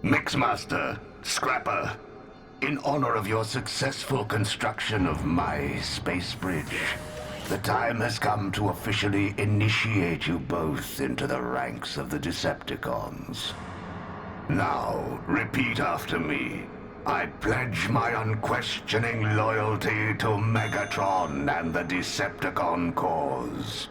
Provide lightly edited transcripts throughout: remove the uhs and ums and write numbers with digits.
Mixmaster, Scrapper, in honor of your successful construction of my space bridge, the time has come to officially initiate you both into the ranks of the Decepticons. Now, repeat after me. I pledge my unquestioning loyalty to Megatron and the Decepticon cause.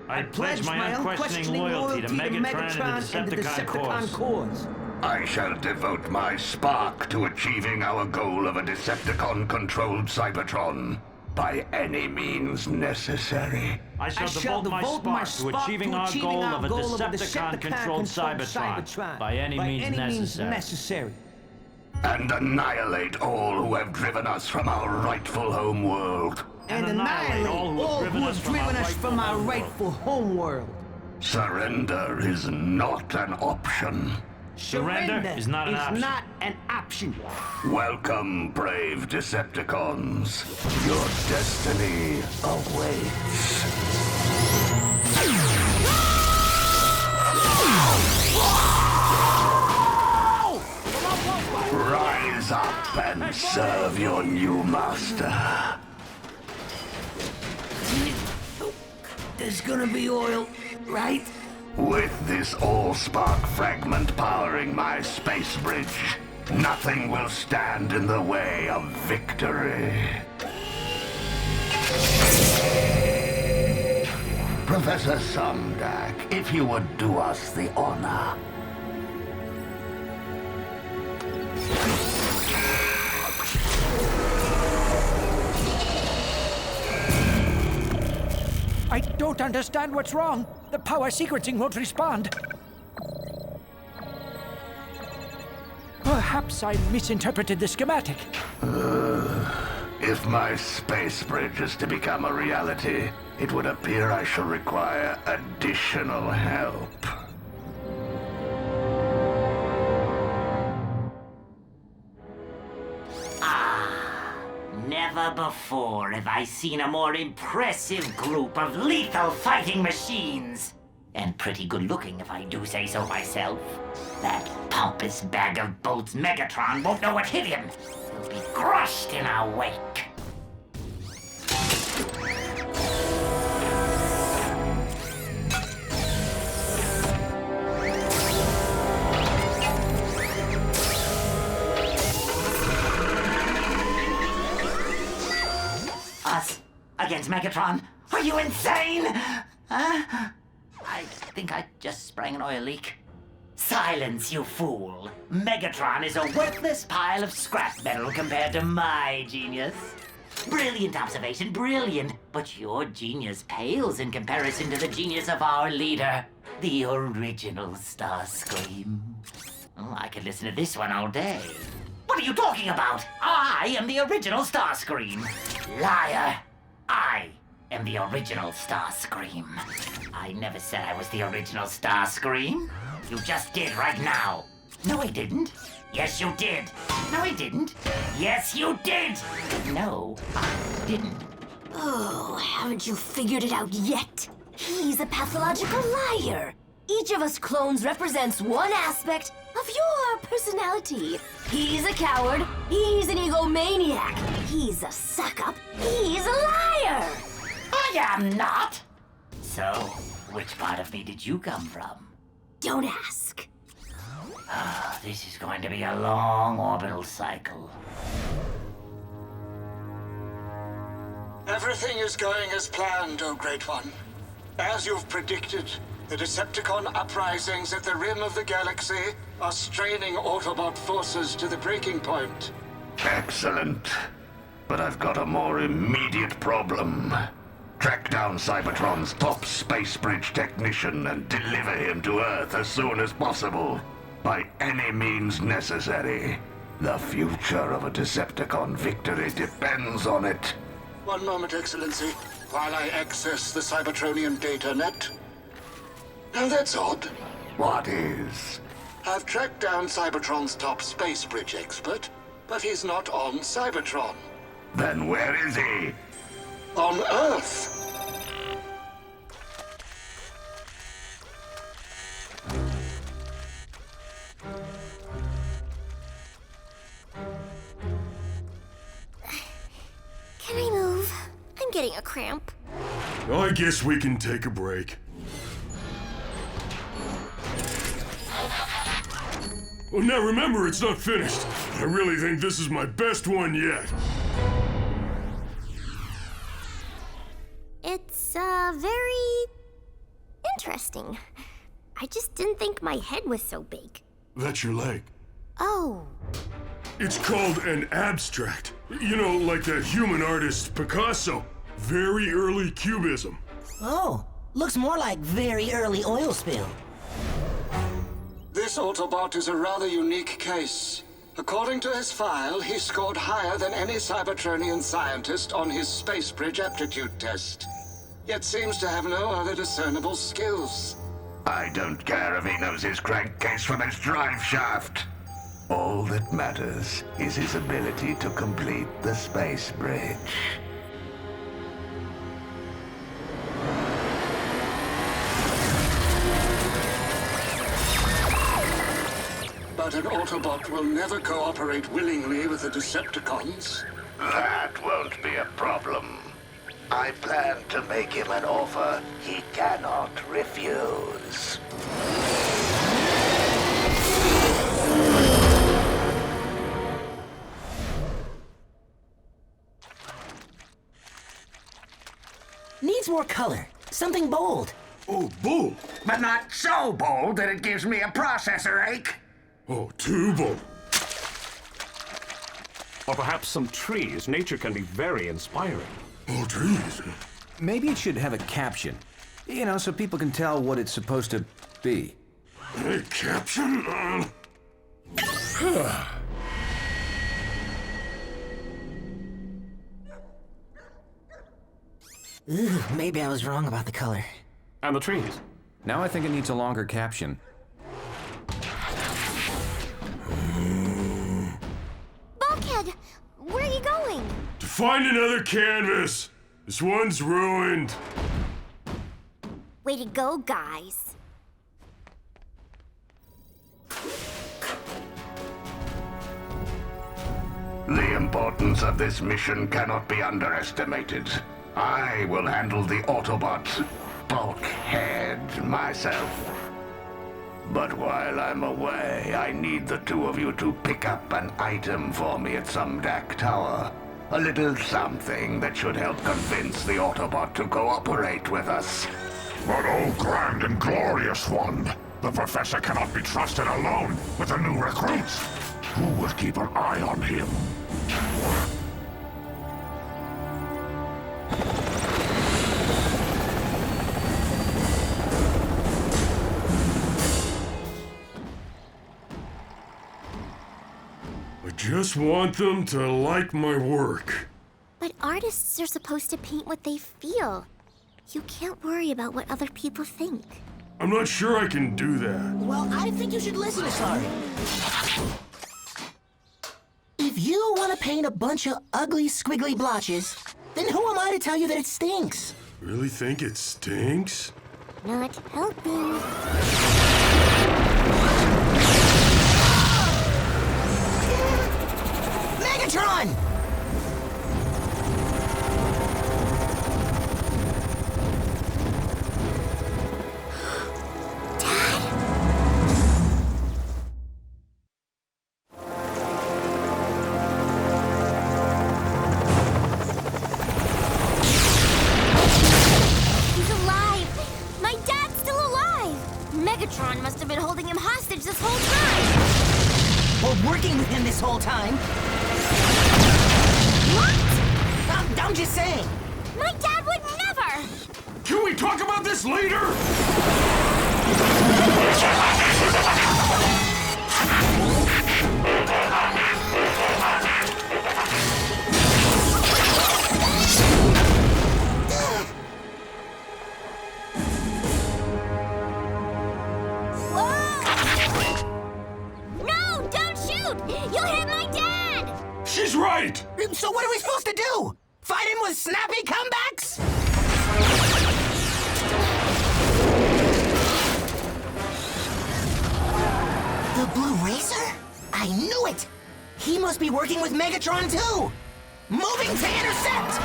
I pledge my unquestioning loyalty to Megatron and the Decepticon cause. I shall devote my spark to achieving our goal of a Decepticon-controlled Cybertron by any means necessary. I shall devote my spark to achieving our goal of a Decepticon-controlled Cybertron by any means necessary. And annihilate all who have driven us from our rightful home world. And annihilate all who have driven us from our rightful home world. Surrender is not an option. Surrender is not an option. Welcome, brave Decepticons. Your destiny awaits. Rise up and serve your new master. There's gonna be oil, right? With this Allspark fragment powering my space bridge, nothing will stand in the way of victory. Professor Sumdak, if you would do us the honor. I don't understand what's wrong. The power sequencing won't respond. Perhaps I misinterpreted the schematic. If my space bridge is to become a reality, it would appear I shall require additional help. Never before have I seen a more impressive group of lethal fighting machines. And pretty good looking, if I do say so myself. That pompous bag of bolts Megatron won't know what hit him. He'll be crushed in our wake. Us against Megatron? Are you insane? Huh? I think I just sprang an oil leak. Silence, you fool. Megatron is a worthless pile of scrap metal compared to my genius. Brilliant observation, brilliant. But your genius pales in comparison to the genius of our leader, the original Starscream. Oh, I could listen to this one all day. What are you talking about? I am the original Starscream. Liar. I am the original Starscream. I never said I was the original Starscream. You just did right now. No, I didn't. Yes, you did. No, I didn't. Yes, you did. No, I didn't. Oh, haven't you figured it out yet? He's a pathological liar. Each of us clones represents one aspect of your personality. He's a coward. He's an egomaniac. He's a suck-up. He's a liar. I am not. So, which part of me did you come from? Don't ask. This is going to be a long orbital cycle. Everything is going as planned, O Great One. As you've predicted, the Decepticon uprisings at the rim of the galaxy are straining Autobot forces to the breaking point. Excellent. But I've got a more immediate problem. Track down Cybertron's top space bridge technician and deliver him to Earth as soon as possible. By any means necessary. The future of a Decepticon victory depends on it. One moment, Excellency, while I access the Cybertronian data net. Now that's odd. What is? I've tracked down Cybertron's top space bridge expert, but he's not on Cybertron. Then where is he? On Earth. getting a cramp. I guess we can take a break. Oh, now remember, it's not finished. I really think this is my best one yet. It's, very interesting. I just didn't think my head was so big. That's your leg. Oh. It's called an abstract. You know, like that human artist Picasso. Very early Cubism. Oh, looks more like very early oil spill. This Autobot is a rather unique case. According to his file, he scored higher than any Cybertronian scientist on his space bridge aptitude test. Yet seems to have no other discernible skills. I don't care if he knows his crankcase from his drive shaft. All that matters is his ability to complete the space bridge. But an Autobot will never cooperate willingly with the Decepticons. That won't be a problem. I plan to make him an offer he cannot refuse. Needs more color. Something bold. Oh, bold. But not so bold that it gives me a processor ache. Oh, too bold. Or perhaps some trees. Nature can be very inspiring. Oh, trees. Maybe it should have a caption. You know, so people can tell what it's supposed to be. A caption? Ooh, maybe I was wrong about the color. And the trees. Now I think it needs a longer caption. Bulkhead, where are you going? To find another canvas. This one's ruined. Way to go, guys. The importance of this mission cannot be underestimated. I will handle the Autobot bulkhead myself. But while I'm away, I need the two of you to pick up an item for me at some DAC tower. A little something that should help convince the Autobot to cooperate with us. But oh, grand and glorious one, the Professor cannot be trusted alone with the new recruits. Who will keep an eye on him? I just want them to like my work. But artists are supposed to paint what they feel. You can't worry about what other people think. I'm not sure I can do that. Well, I think you should listen to Sorry. If you want to paint a bunch of ugly, squiggly blotches, then who am I to tell you that it stinks? Really think it stinks? Not helping. Megatron! Megatron must have been holding him hostage this whole time! Or working with him this whole time! What? I'm just saying! My dad would never! Can we talk about this later? You'll hit my dad! She's right! So what are we supposed to do? Fight him with snappy comebacks? The Blue Racer? I knew it! He must be working with Megatron too! Moving to intercept!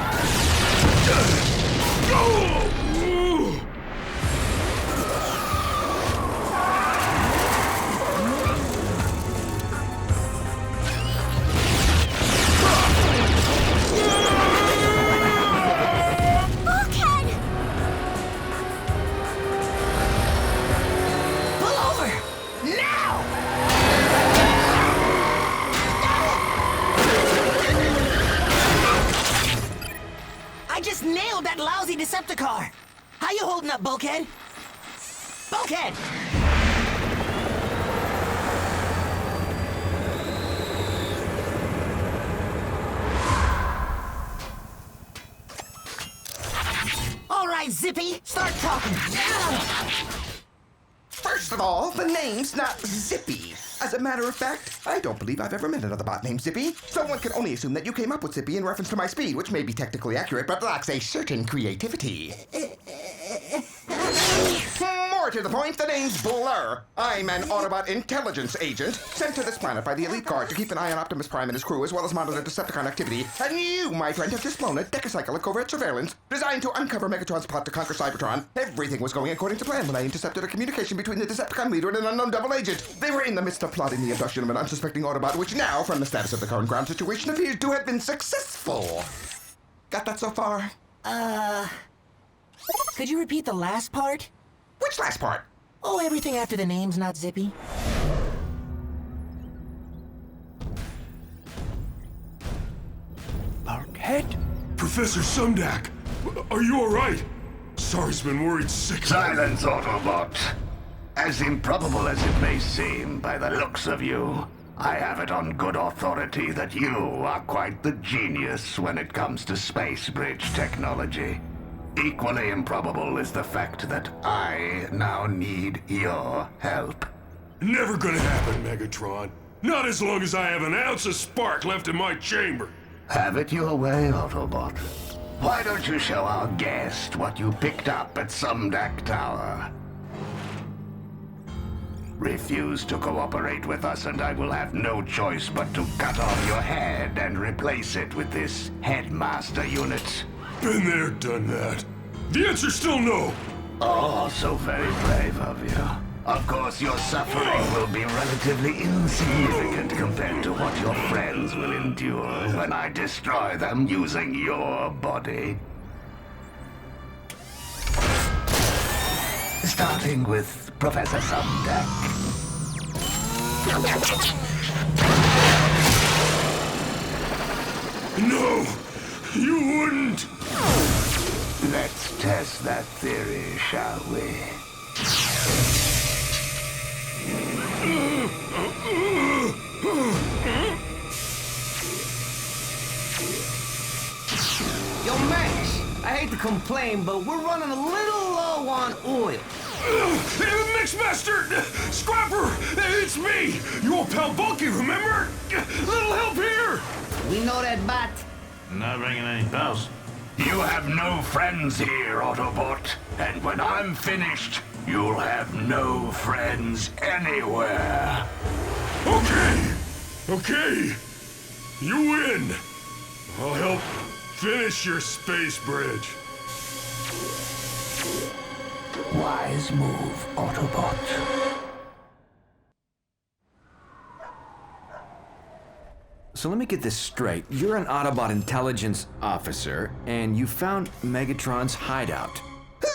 I just nailed that lousy Decepticon! How you holding up, Bulkhead? Bulkhead! All right, Zippy, start talking. First of all, the name's not Zippy. As a matter of fact, I don't believe I've ever met another bot named Zippy. So one can only assume that you came up with Zippy in reference to my speed, which may be technically accurate, but lacks a certain creativity. More to the point, the name's Blur. I'm an Autobot intelligence agent sent to this planet by the Elite Guard to keep an eye on Optimus Prime and his crew, as well as monitor Decepticon activity. And you, my friend, have just blown a decacycle of covert surveillance designed to uncover Megatron's plot to conquer Cybertron. Everything was going according to plan when I intercepted a communication between the Decepticon leader and an unknown double agent. They were in the midst of plotting the abduction of an unsuspecting Autobot, which now, from the status of the current ground situation, appears to have been successful. Got that so far? Could you repeat the last part? Which last part? Oh, everything after the name's not Zippy. Bulkhead? Professor Sumdak, are you all right? Sorry's been worried sick. Silence, Autobot. As improbable as it may seem by the looks of you, I have it on good authority that you are quite the genius when it comes to space bridge technology. Equally improbable is the fact that I now need your help. Never gonna happen, Megatron. Not as long as I have an ounce of spark left in my chamber. Have it your way, Autobot. Why don't you show our guest what you picked up at Sumdak Tower? Refuse to cooperate with us and I will have no choice but to cut off your head and replace it with this headmaster unit. Been there, done that. The answer's still no. Oh, so very brave of you. Of course, your suffering will be relatively insignificant compared to what your friends will endure when I destroy them using your body. Starting with Professor Sumdak. No, you wouldn't. Let's test that theory, shall we? Yo, Max, I hate to complain, but we're running a little low on oil. Mixmaster! Scrapper! It's me! Your pal Bulky, remember? Little help here! We know that, bot. Not bringing any bells. You have no friends here, Autobot. And when I'm finished, you'll have no friends anywhere. Okay. You win. I'll help finish your space bridge. Wise move, Autobot. So let me get this straight. You're an Autobot intelligence officer, and you found Megatron's hideout.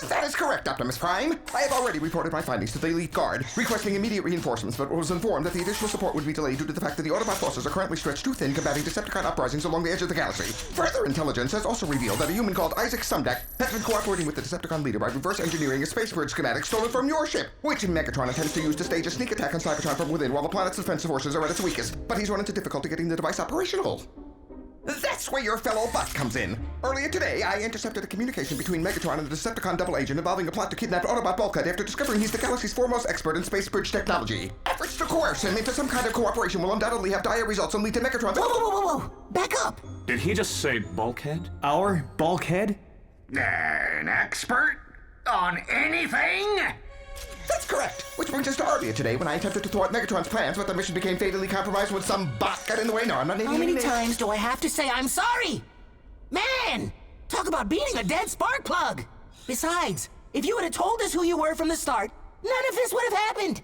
That is correct, Optimus Prime. I have already reported my findings to the Elite Guard, requesting immediate reinforcements, but was informed that the additional support would be delayed due to the fact that the Autobot forces are currently stretched too thin combating Decepticon uprisings along the edge of the galaxy. Further intelligence has also revealed that a human called Isaac Sumdak has been cooperating with the Decepticon leader by reverse engineering a space bridge schematic stolen from your ship, which Megatron attempts to use to stage a sneak attack on Cybertron from within while the planet's defensive forces are at its weakest, but he's run into difficulty getting the device operational. That's where your fellow bot comes in. Earlier today, I intercepted a communication between Megatron and the Decepticon double agent involving a plot to kidnap Autobot Bulkhead after discovering he's the galaxy's foremost expert in space bridge technology. Efforts to coerce him into some kind of cooperation will undoubtedly have dire results and lead to Megatron's— Whoa! Back up! Did he just say Bulkhead? Our Bulkhead? An expert on anything? That's correct. Which brings us to earlier today when I attempted to thwart Megatron's plans, but the mission became fatally compromised when some bot got in the way. No, I'm not— How many times do I have to say I'm sorry? Man! Talk about beating a dead spark plug! Besides, if you would have told us who you were from the start, none of this would have happened!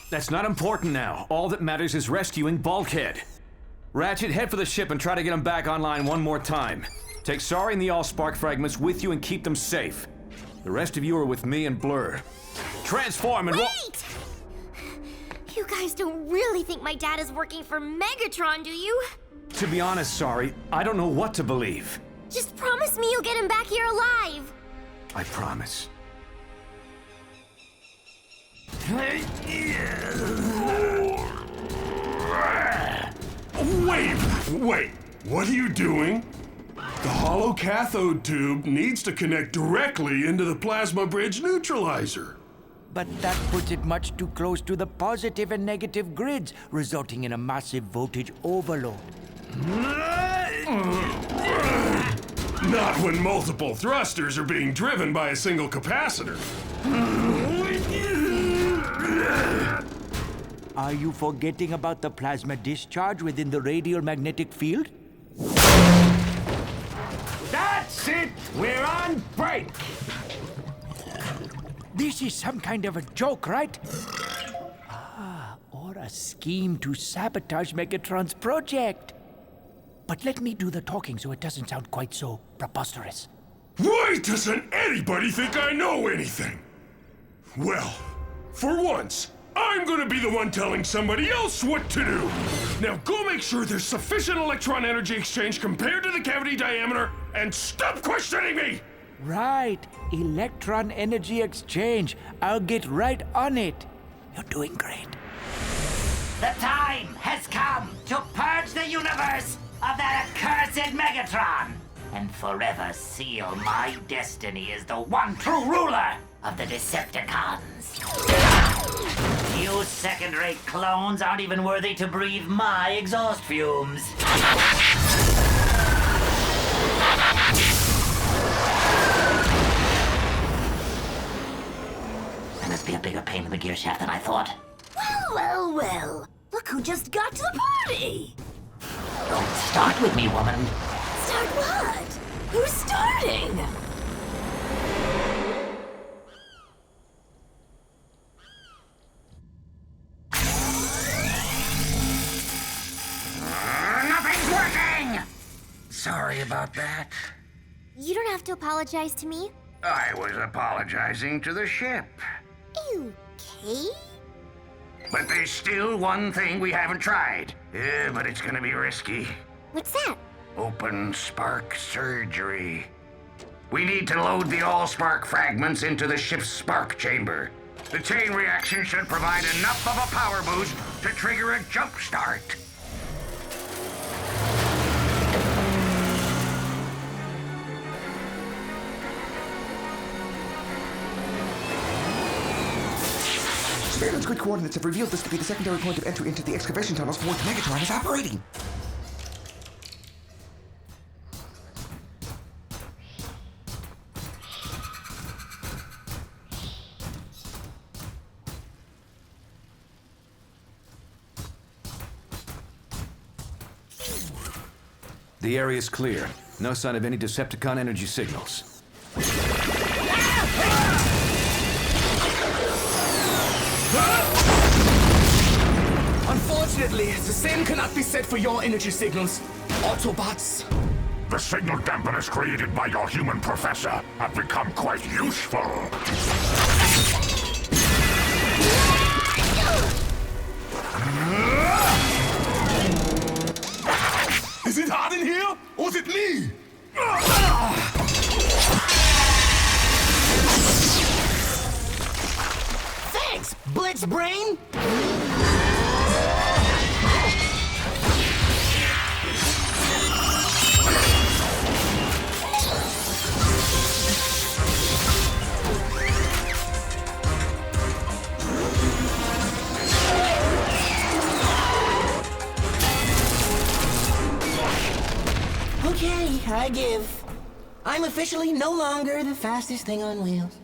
That's not important now. All that matters is rescuing Bulkhead. Ratchet, head for the ship and try to get him back online one more time. Take Sorry and the Allspark fragments with you and keep them safe. The rest of you are with me and Blur. Transform and Wait! You guys don't really think my dad is working for Megatron, do you? To be honest, Sorry, I don't know what to believe. Just promise me you'll get him back here alive. I promise. Wait, what are you doing? The hollow cathode tube needs to connect directly into the plasma bridge neutralizer. But that puts it much too close to the positive and negative grids, resulting in a massive voltage overload. Not when multiple thrusters are being driven by a single capacitor. Are you forgetting about the plasma discharge within the radial magnetic field? That's it! We're on break! This is some kind of a joke, right? Or a scheme to sabotage Megatron's project. But let me do the talking so it doesn't sound quite so preposterous. Why doesn't anybody think I know anything? Well, for once, I'm gonna be the one telling somebody else what to do. Now go make sure there's sufficient electron energy exchange compared to the cavity diameter and stop questioning me! Right, electron energy exchange. I'll get right on it. You're doing great. The time has come to purge the universe of that accursed Megatron and forever seal my destiny as the one true ruler of the Decepticons. You second-rate clones aren't even worthy to breathe my exhaust fumes. That must be a bigger pain in the gear shaft than I thought. Well. Look who just got to the party! Don't start with me, woman. Start what? Who's starting? Nothing's working! Sorry about that. You don't have to apologize to me. I was apologizing to the ship. Okay? But there's still one thing we haven't tried. But it's gonna be risky. What's that? Open spark surgery. We need to load the Allspark fragments into the ship's spark chamber. The chain reaction should provide enough of a power boost to trigger a jump start. Spearman's grid coordinates have revealed this to be the secondary point of entry into the excavation tunnels for which Megatron is operating. The area's clear. No sign of any Decepticon energy signals. Unfortunately, the same cannot be said for your energy signals, Autobots. The signal dampeners created by your human professor have become quite useful. Is it hot in here, or is it me? Thanks, Blitz Brain! Okay, I give. I'm officially no longer the fastest thing on wheels.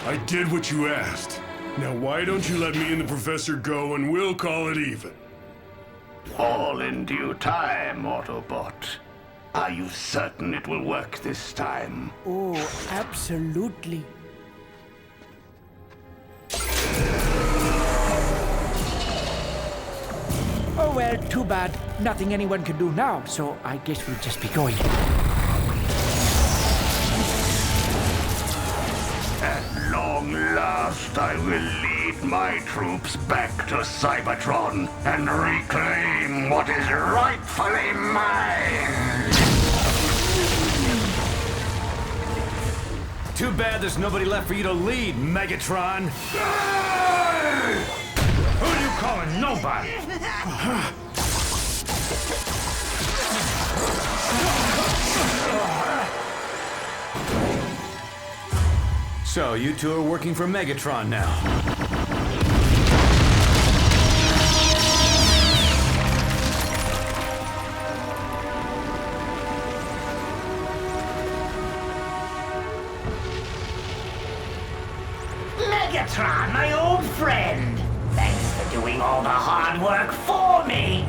I did what you asked. Now why don't you let me and the professor go and we'll call it even? All in due time, Autobot. Are you certain it will work this time? Oh, absolutely. Oh well, too bad. Nothing anyone can do now, so I guess we'll just be going. At long last, I will lead my troops back to Cybertron and reclaim what is rightfully mine! Too bad there's nobody left for you to lead, Megatron. Who are you calling nobody? So, you two are working for Megatron now. Megatron, my old friend! Thanks for doing all the hard work for me!